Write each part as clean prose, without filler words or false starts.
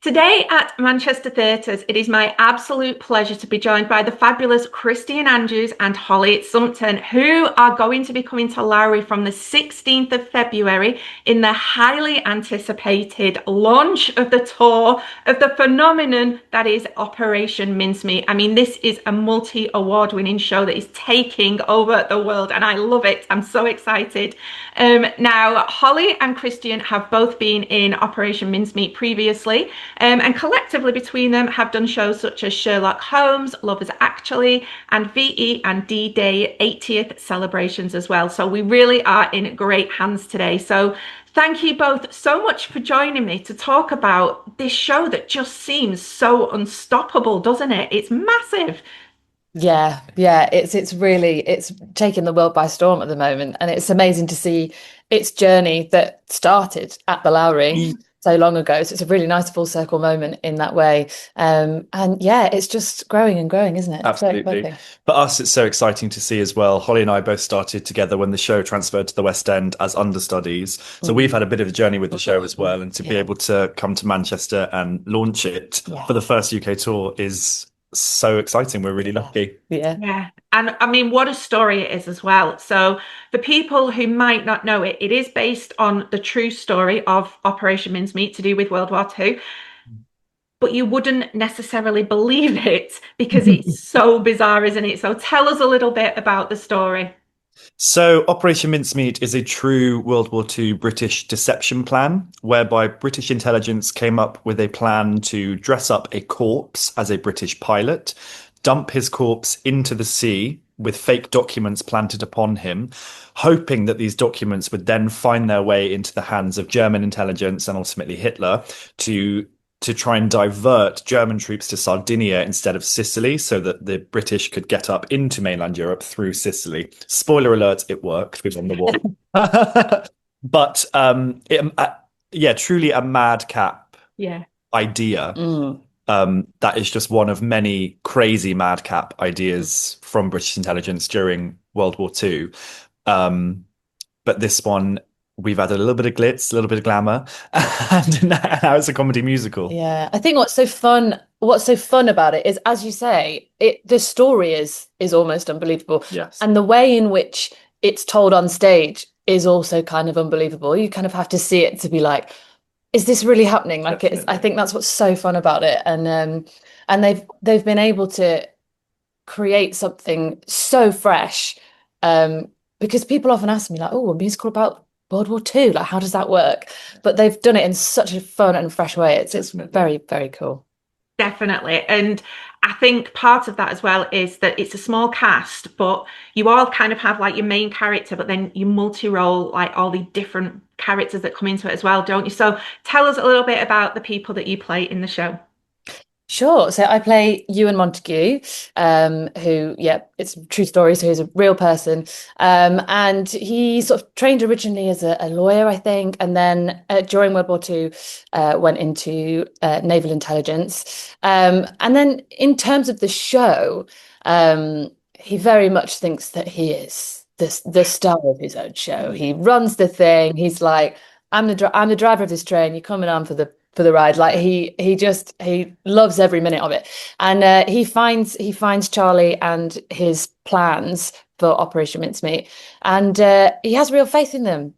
Today at Manchester Theatres, it is my absolute pleasure to be joined by the fabulous Christian Andrews and Holly Sumpton, who are going to be coming to Lowry from the 16th of February in the highly anticipated launch of the tour of the phenomenon that is Operation Mincemeat. I mean, this is a multi-award winning show that is taking over the world, and I love it. I'm so excited. Now, Holly and Christian have both been in Operation Mincemeat previously. And collectively between them have done shows such as Sherlock Holmes, Lovers Actually, and VE and D-Day 80th celebrations as well. So we really are in great hands today. So thank you both so much for joining me to talk about this show that just seems so unstoppable, doesn't it? It's massive. Yeah, it's taking the world by storm at the moment, and it's amazing to see its journey that started at the Lowry so long ago. So it's a really nice full circle moment in that way. And yeah, it's just growing and growing, isn't it? Absolutely. For us, it's so exciting to see as well. Holly and I both started together when the show transferred to the West End as understudies. So we've had a bit of a journey with the show as well. And to be able to come to Manchester and launch it for the first UK tour is so exciting. We're really lucky. Yeah. And I mean, what a story it is as well. So for people who might not know it, it is based on the true story of Operation Mincemeat to do with World War II. But you wouldn't necessarily believe it because it's so bizarre, isn't it? So tell us a little bit about the story. So Operation Mincemeat is a true World War II British deception plan, whereby British intelligence came up with a plan to dress up a corpse as a British pilot, dump his corpse into the sea with fake documents planted upon him, hoping that these documents would then find their way into the hands of German intelligence and ultimately Hitler to try and divert German troops to Sardinia instead of Sicily so that the British could get up into mainland Europe through Sicily. Spoiler alert, it worked. We won the war. But truly a madcap idea. That is just one of many crazy madcap ideas from British intelligence during World War II. But this one, we've had a little bit of glitz, a little bit of glamour, and now it's a comedy musical. Yeah, I think what's so fun about it is, as you say, the story is almost unbelievable. Yes. And the way in which it's told on stage is also kind of unbelievable. You kind of have to see it to be like, is this really happening? Like, I think that's what's so fun about it. And they've been able to create something so fresh, because people often ask me like, oh, a musical about World War II, like how does that work? But they've done it in such a fun and fresh way. It's very, very cool. Definitely. And I think part of that as well is that it's a small cast, but you all kind of have like your main character, but then you multi-role like all the different characters that come into it as well, don't you? So tell us a little bit about the people that you play in the show. Sure. So I play Ewan Montague, who, it's a true story. So he's a real person. And he sort of trained originally as a lawyer, I think. And then during World War II, went into naval intelligence. And then in terms of the show, he very much thinks that he is the star of his own show. He runs the thing. He's like, I'm the driver of this train. You're coming on for the ride. Like he loves every minute of it. And he finds Charlie and his plans for Operation Mincemeat, and he has real faith in them.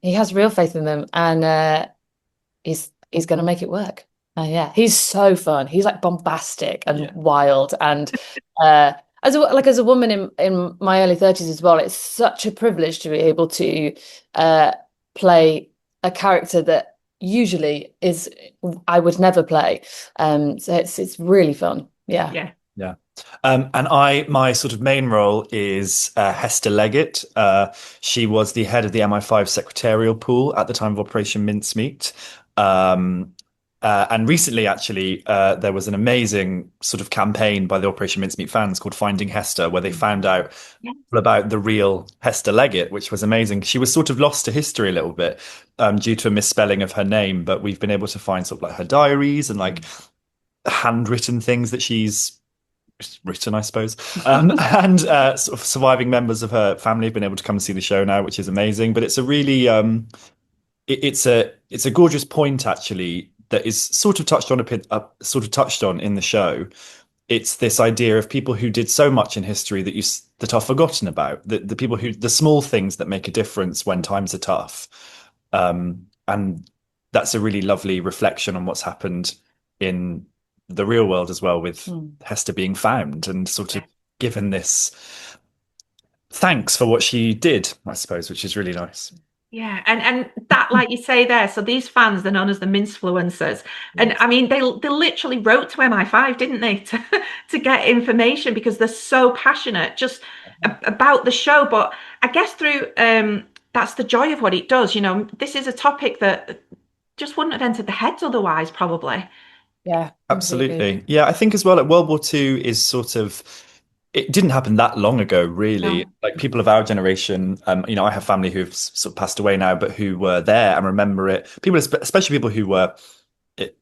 And he's going to make it work. He's so fun. He's like bombastic and wild. And as a woman in my early 30s as well, it's such a privilege to be able to play a character that usually I would never play. So it's really fun. Yeah. And my sort of main role is Hester Leggett. She was the head of the MI5 secretarial pool at the time of Operation Mincemeat. And recently, actually, there was an amazing sort of campaign by the Operation Mincemeat fans called Finding Hester, where they found out about the real Hester Leggett, which was amazing. She was sort of lost to history a little bit due to a misspelling of her name, but we've been able to find sort of like her diaries and like handwritten things that she's written, I suppose. And sort of surviving members of her family have been able to come and see the show now, which is amazing. But it's a really, it's a gorgeous point, actually, that is sort of touched on in the show. It's this idea of people who did so much in history that are forgotten about. The people the small things that make a difference when times are tough. And that's a really lovely reflection on what's happened in the real world as well, with Hester being found and sort of given this thanks for what she did, I suppose, which is really nice. Yeah, and that, like you say there, so these fans, they're known as the Mincefluencers. And I mean, they literally wrote to MI5, didn't they, to get information, because they're so passionate just about the show. But I guess through that's the joy of what it does. You know, this is a topic that just wouldn't have entered the heads otherwise, probably. Yeah, Absolutely. completely. Yeah, I think as well, like World War II is sort of, it didn't happen that long ago, really. No. Like people of our generation, I have family who've sort of passed away now, but who were there and remember it. People, especially people who were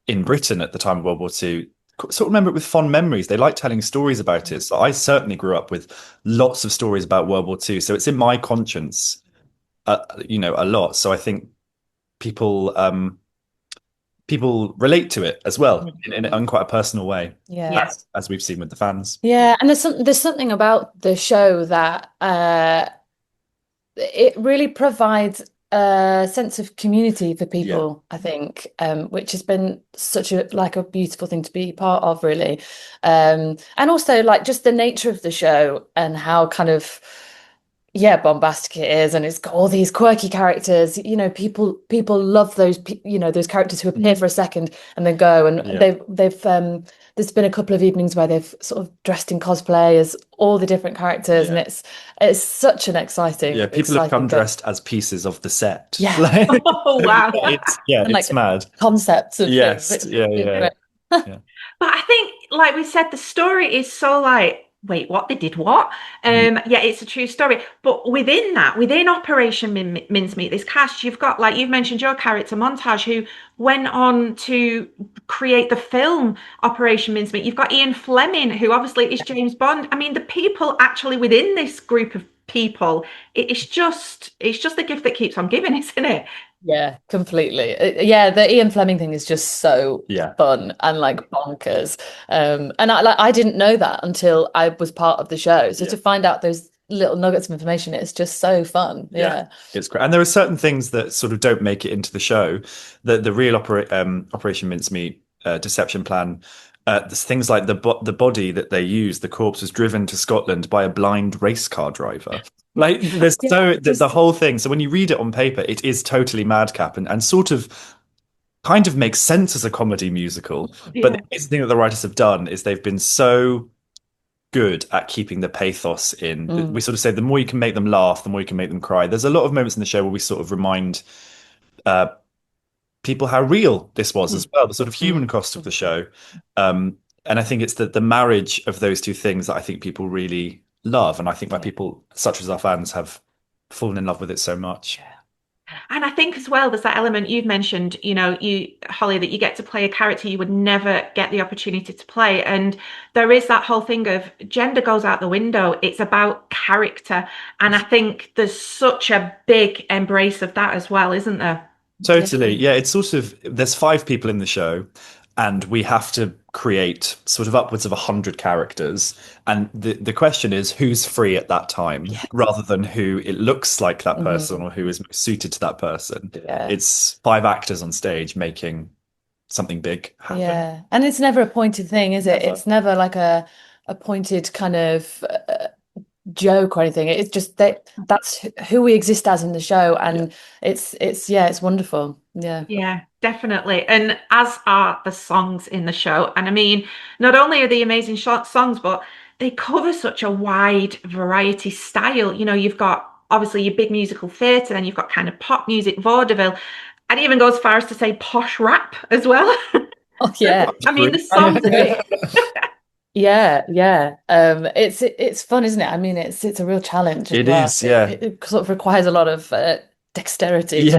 in Britain at the time of World War II, sort of remember it with fond memories. They like telling stories about it. So I certainly grew up with lots of stories about World War II. So it's in my conscience, a lot. So I think people people relate to it as well in quite a personal way. Yeah. As we've seen with the fans. Yeah, and there's something about the show that it really provides a sense of community for people, I think, which has been such a beautiful thing to be part of, really. And also like just the nature of the show and how kind of bombastic it is, and it's got all these quirky characters. You know, people love those those characters who appear for a second and then go, and they've there's been a couple of evenings where they've sort of dressed in cosplay as all the different characters, and it's such an exciting people have come dressed as pieces of the set. Oh wow. It's mad concepts of things. But I think, like we said, the story is so like, wait, what? They did what? It's a true story. But within Operation Mincemeat, this cast, you've got, like you've mentioned, your character Montage, who went on to create the film Operation Mincemeat. You've got Ian Fleming, who obviously is James Bond. I mean, the people actually within this group of people, it's just the gift that keeps on giving, isn't it? Yeah, completely. The Ian Fleming thing is just so fun and like bonkers. And I didn't know that until I was part of the show. So to find out those little nuggets of information, it's just so fun. Yeah. It's great. And there are certain things that sort of don't make it into the show. The real Operation Mincemeat deception plan. There's things like the body that they use, the corpse was driven to Scotland by a blind race car driver. Like there's the whole thing. So when you read it on paper, it is totally madcap and sort of kind of makes sense as a comedy musical. But the thing that the writers have done is they've been so good at keeping the pathos in. We sort of say the more you can make them laugh, the more you can make them cry. There's a lot of moments in the show where we sort of remind people how real this was as well, the sort of human cost of the show. And I think it's the marriage of those two things that I think people really love, and I think why people such as our fans have fallen in love with it so much. And I think as well, there's that element you've mentioned, Holly, that you get to play a character you would never get the opportunity to play. And there is that whole thing of gender goes out the window. It's about character. And I think there's such a big embrace of that as well, isn't there? Totally. Yeah, it's sort of, there's 5 people in the show, and we have to create sort of upwards of 100 characters. And the question is who's free at that time, rather than who it looks like that person or who is suited to that person. It's 5 actors on stage making something big happen. Yeah, and it's never a pointed thing, is it? It's never like a pointed kind of joke or anything. It's just that's who we exist as in the show, and it's wonderful. Yeah, definitely. And as are the songs in the show. And I mean, not only are they amazing songs, but they cover such a wide variety style. You've got obviously your big musical theatre, then you've got kind of pop music, vaudeville. I'd even go as far as to say posh rap as well. Oh yeah. I mean, the songs of it. Yeah. It's fun, isn't it? I mean, it's a real challenge. It is, It sort of requires a lot of dexterity.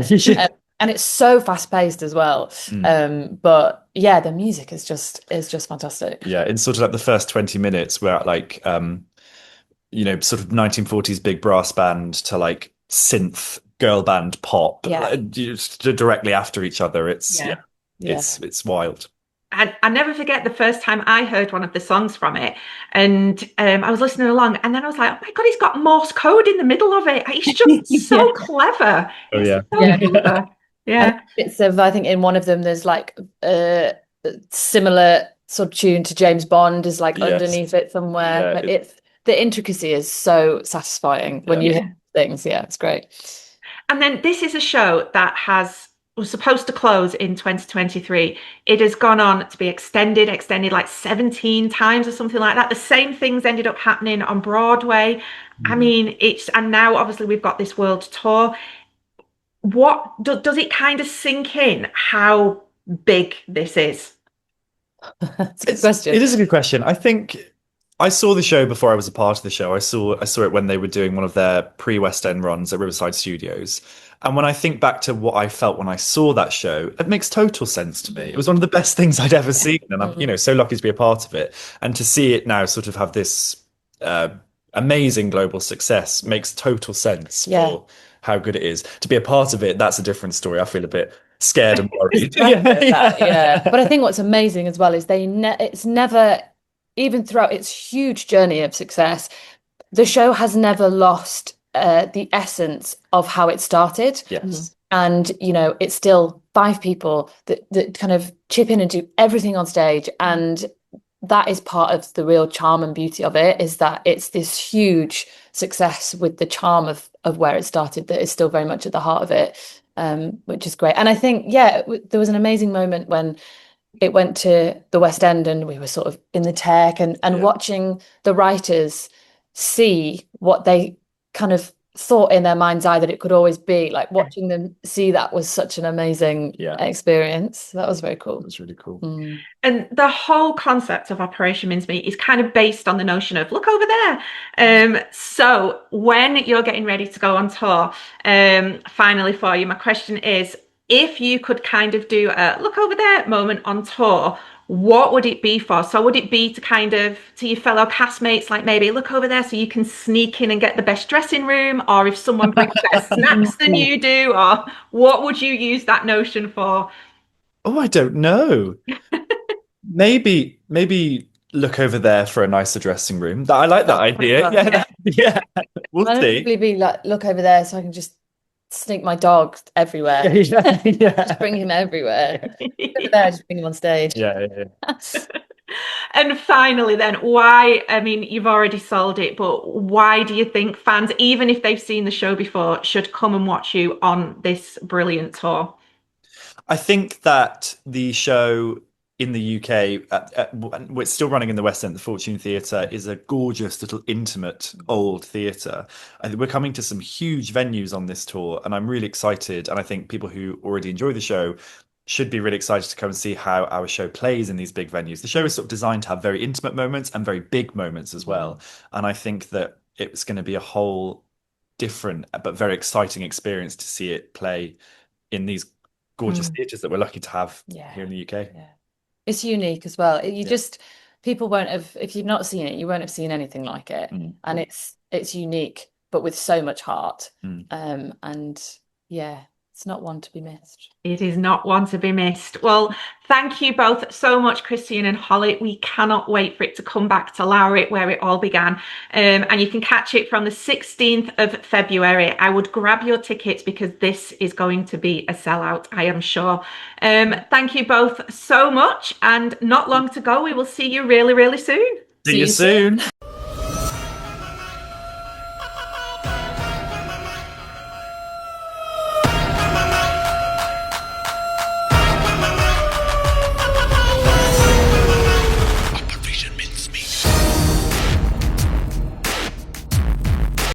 And it's so fast paced as well. But the music is just fantastic. Yeah, in sort of like the first 20 minutes, we're at like sort of 1940s big brass band to like synth girl band pop, just directly after each other. It's It's wild. I never forget the first time I heard one of the songs from it, and I was listening along, and then I was like, "Oh my God, he's got Morse code in the middle of it. He's just so clever. Oh It's yeah. so clever." And Yeah, bits of, I think in one of them there's like a similar sort of tune to James Bond is like Yes. underneath it somewhere. Yeah, But it's the intricacy is so satisfying when you yeah. hear things. Yeah, it's great. And then this is a show that was supposed to close in 2023. It has gone on to be extended like 17 times or something like that. The same things ended up happening on Broadway. I mean, and now obviously we've got this world tour. What does it kind of sink in how big this is? That's a good question. It is a good question. I think I saw the show before I was a part of the show. I saw it when they were doing one of their pre-West End runs at Riverside Studios. And when I think back to what I felt when I saw that show, it makes total sense to me. It was one of the best things I'd ever seen, and I'm, so lucky to be a part of it. And to see it now sort of have this amazing global success makes total sense for how good it is. To be a part of it, that's a different story. I feel a bit scared and worried. But I think what's amazing as well is it's never, even throughout its huge journey of success, the show has never lost the essence of how it started. Yes. And it's still 5 people that kind of chip in and do everything on stage, and that is part of the real charm and beauty of it, is that it's this huge success with the charm of where it started that is still very much at the heart of it, which is great. And I think there was an amazing moment when it went to the West End and we were sort of in the tech and watching the writers see what they kind of thought in their mind's eye that it could always be, like watching them see that was such an amazing experience. That was very cool. It was really cool. And the whole concept of Operation Mincemeat is kind of based on the notion of look over there. So when you're getting ready to go on tour, finally for you, my question is, if you could kind of do a look over there moment on tour, what would it be for? So would it be to kind of to your fellow castmates, like maybe look over there so you can sneak in and get the best dressing room, or if someone brings better snacks than you do, or what would you use that notion for? Oh, I don't know. Maybe look over there for a nicer dressing room. I like that idea. Yeah. We'll I'd see. probably be like, look over there so I can just sneak my dog everywhere. Just bring him everywhere. Over there, just bring him on stage. Yeah. And finally, then, why? I mean, you've already sold it, but why do you think fans, even if they've seen the show before, should come and watch you on this brilliant tour? I think that the show in the UK, it's still running in the West End. The Fortune Theatre is a gorgeous little intimate old theatre. We're coming to some huge venues on this tour, and I'm really excited. And I think people who already enjoy the show should be really excited to come and see how our show plays in these big venues. The show is sort of designed to have very intimate moments and very big moments as well. And I think that it's going to be a whole different but very exciting experience to see it play in these gorgeous theatres that we're lucky to have here in the UK. It's unique as well. People won't have, if you've not seen it, you won't have seen anything like it. And it's unique, but with so much heart. It's not one to be missed. It is not one to be missed. Well, thank you both so much, Christian and Holly. We cannot wait for it to come back to Lowry, where it all began. And you can catch it from the 16th of February. I would grab your tickets because this is going to be a sellout, I am sure. Thank you both so much. And not long to go. We will see you really, really soon. See you soon.